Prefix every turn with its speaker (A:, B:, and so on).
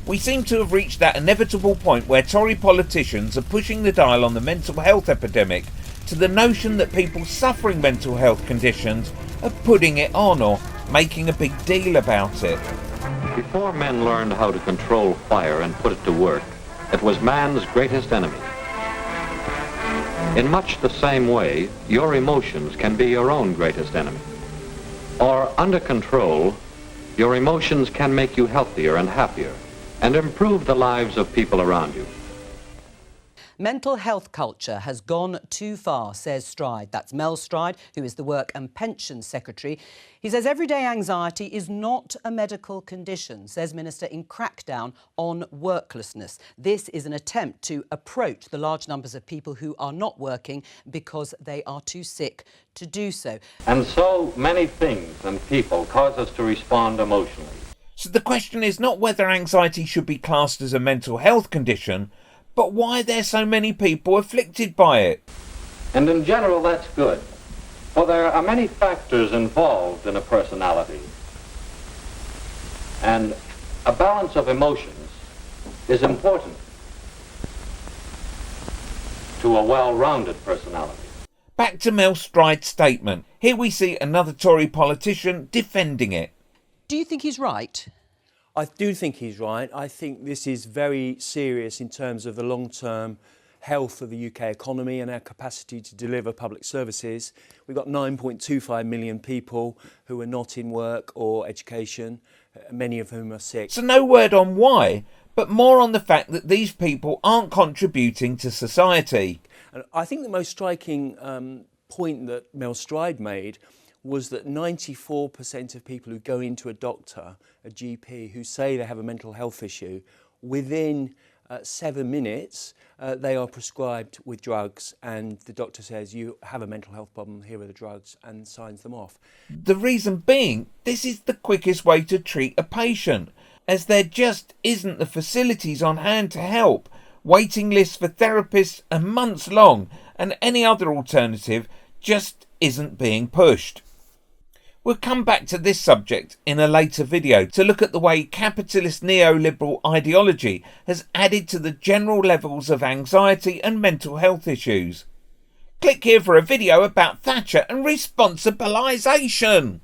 A: We seem to have reached that inevitable point where Tory politicians are pushing the dial on the mental health epidemic to the notion that people suffering mental health conditions are putting it on or making a big deal about it.
B: Before men learned how to control fire and put it to work, it was man's greatest enemy. In much the same way, your emotions can be your own greatest enemy. Or under control, your emotions can make you healthier and happier and improve the lives of people around you.
C: Mental health culture has gone too far, says Stride. That's Mel Stride, who is the Work and Pensions Secretary. He says everyday anxiety is not a medical condition, says Minister in crackdown on worklessness. This is an attempt to approach the large numbers of people who are not working because they are too sick to do so.
B: And so many things and people cause us to respond emotionally.
A: So the question is not whether anxiety should be classed as a mental health condition, but why there's so many people afflicted by it.
B: And in general, that's good. For there are many factors involved in a personality. And a balance of emotions is important to a well-rounded personality.
A: Back to Mel Stride's statement. Here we see another Tory politician defending it.
C: Do you think he's right?
D: I do think he's right. I think this is very serious in terms of the long-term health of the UK economy and our capacity to deliver public services. We've got 9.25 million people who are not in work or education, many of whom are sick.
A: So no word on why, but more on the fact that these people aren't contributing to society.
D: And I think the most striking point that Mel Stride made was that 94% of people who go into a doctor, a GP, who say they have a mental health issue, within 7 minutes they are prescribed with drugs, and the doctor says, you have a mental health problem, here are the drugs, and signs them off.
A: The reason being, this is the quickest way to treat a patient, as there just isn't the facilities on hand to help. Waiting lists for therapists are months long, and any other alternative just isn't being pushed. We'll come back to this subject in a later video to look at the way capitalist neoliberal ideology has added to the general levels of anxiety and mental health issues. Click here for a video about Thatcher and responsibilisation.